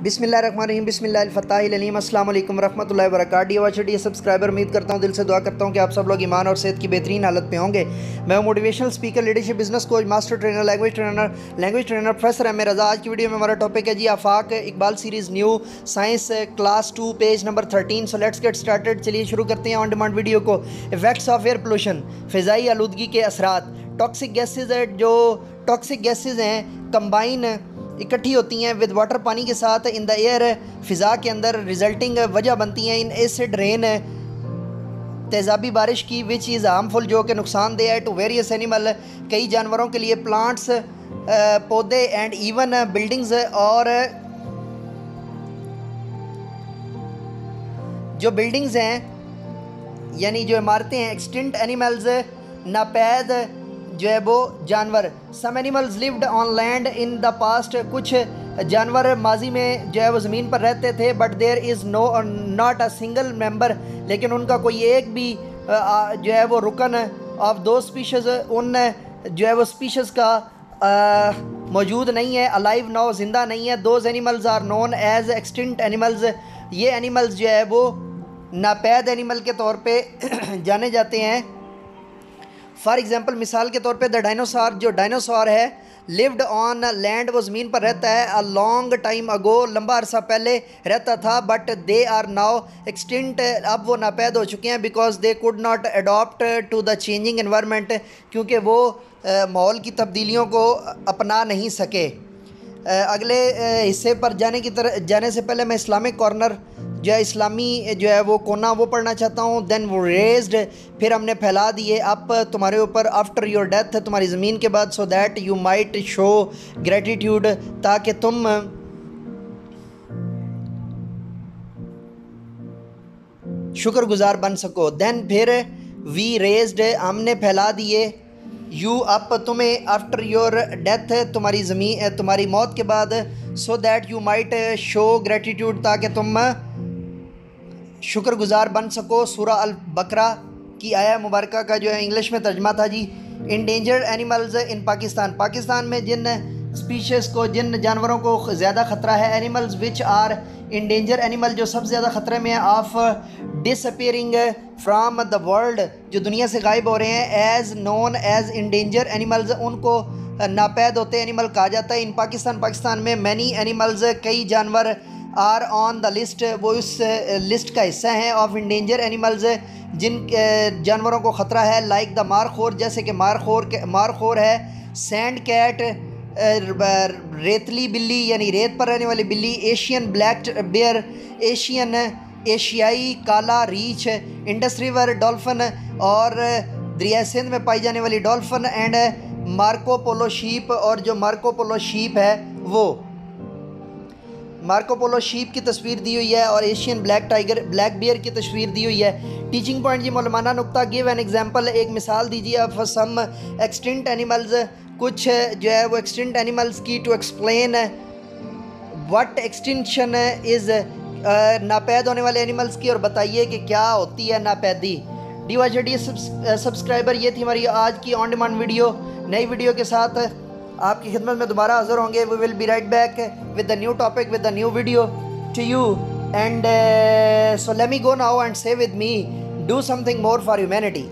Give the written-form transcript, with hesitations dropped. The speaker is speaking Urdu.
بسم اللہ الرحمن الرحیم، بسم اللہ الفتاح العلیم، السلام علیکم ورحمۃ اللہ وبرکاتہ۔ ڈیئر سبسکرائبر، امید کرتا ہوں، دل سے دعا کرتا ہوں کہ آپ سب لوگ ایمان اور صحت کی بہترین حالت میں ہوں گے۔ میں ہوں motivational speaker, leadership business coach, master trainer, language trainer professor M A Raza. آج کی ویڈیو میں ہمارا ٹاپک ہے جی Afaq Iqbal series new science class 2 page number 13۔ So let's get started. چلیے شروع کرتے ہیں آن ڈیمانڈ ویڈیو کو۔ ایفیکٹس آف ایئر پولوشن، فضائی آلودگی کے اثرات۔ ٹاکسک گیسز ہے، جو ٹاکسک گیسز ہیں کمبائن اکٹھی ہوتی ہیں ود واٹر، پانی کے ساتھ ان دا ایئر، فضا کے اندر، ریزلٹنگ وجہ بنتی ہیں ان ایسڈ رین، تیزابی بارش کی، وچ از ہارمفل، جو کہ نقصان دہ ہے ٹو ویریس اینیمل، کئی جانوروں کے لیے، پلانٹس پودے، اینڈ ایون بلڈنگز، اور جو بلڈنگز ہیں یعنی جو عمارتیں ہیں، ایکسٹنٹ اینیملز، ناپید جو ہے وہ جانور۔ Some animals lived on land in the past, کچھ جانور ماضی میں جو ہے وہ زمین پر رہتے تھے، but there is not a single member, لیکن ان کا کوئی ایک بھی جو ہے وہ رکن آف دو اسپیشیز، ان جو ہے وہ اسپیشیز کا موجود نہیں ہے، الائیو نو، زندہ نہیں ہے۔ Those animals are known as extinct animals, یہ اینیملز جو ہے وہ ناپید اینیمل کے طور پہ جانے جاتے ہیں۔ فار ایگزامپل، مثال کے طور پہ دا ڈائنوسار، جو ڈائنوسار ہے، لیوڈ آن لینڈ، وہ زمین پر رہتا ہے، اے لانگ ٹائم اگو، لمبا عرصہ پہلے رہتا تھا، but they are now extinct, اب وہ ناپید ہو چکے ہیں، because they could not adapt to the changing environment, کیونکہ وہ ماحول کی تبدیلیوں کو اپنا نہیں سکے۔ اگلے حصے پر جانے سے پہلے میں اسلامک کارنر جو ہے، اسلامی جو ہے وہ کونا، وہ پڑھنا چاہتا ہوں۔ دین وہ ریزڈ، پھر ہم نے پھیلا دیے اب تمہارے اوپر، آفٹر یور ڈیتھ، تمہاری زمین کے بعد، so that you might show gratitude, تاکہ تم شکر گزار بن سکو۔ دین پھر وی ریزڈ، ہم نے پھیلا دیے یو اپ، تمہیں، آفٹر یور ڈیتھ، تمہاری موت کے بعد، so that you might show gratitude, تاکہ تم شکر گزار بن سکو۔ سورہ البقرہ کی آیہ مبارکہ کا جو ہے انگلش میں ترجمہ تھا جی۔ انڈینجرڈ اینیملز ان پاکستان میں جن اسپیشیز کو، جن جانوروں کو زیادہ خطرہ ہے، animals which are endangered, animal جو سب سے زیادہ خطرے میں ہیں، of disappearing from the world, جو دنیا سے غائب ہو رہے ہیں، is known as endangered animals, ان کو ناپید ہوتے اینیمل کہا جاتا ہے۔ ان پاکستان میں مینی اینیملز، کئی جانور، آر آن دا لسٹ، وہ اس لسٹ کا حصہ ہیں، آف انڈینجر اینیملز، جن جانوروں کو خطرہ ہے، لائک دا مارخور، جیسے کہ مارخور ہے، سینڈ کیٹ، ریتلی بلی یعنی ریت پر رہنے والی بلی، ایشین بلیک بیئر، ایشیائی کالا ریچھ، انڈس ریور ڈولفن، اور دریائے سندھ میں پائی جانے والی dolphin, and Marco Polo sheep, اور جو مارکو پولو شیپ ہے، وہ مارکو پولو شیپ کی تصویر دی ہوئی ہے، اور ایشین بلیک بیئر کی تصویر دی ہوئی ہے۔ ٹیچنگ پوائنٹ جی، مولانا نقطہ، گیو این ایگزامپل، ایک مثال دیجیے، آف سم ایکسٹنٹ اینیملز، کچھ جو ہے وہ ایکسٹنٹ اینیملز کی، ٹو ایکسپلین واٹ ایکسٹنکشن از، ناپید ہونے والے اینیملز کی، اور بتائیے کہ کیا ہوتی ہے ناپیدی۔ ڈی سبسکرائبر، یہ تھی ہماری آج کی آن ڈیمانڈ ویڈیو۔ نئی ویڈیو کے ساتھ آپ کی خدمت میں دوبارہ حاضر ہوں گے۔ We will be right back with the new topic, with the new video to you, and so let me go now and say with me, do something more for humanity.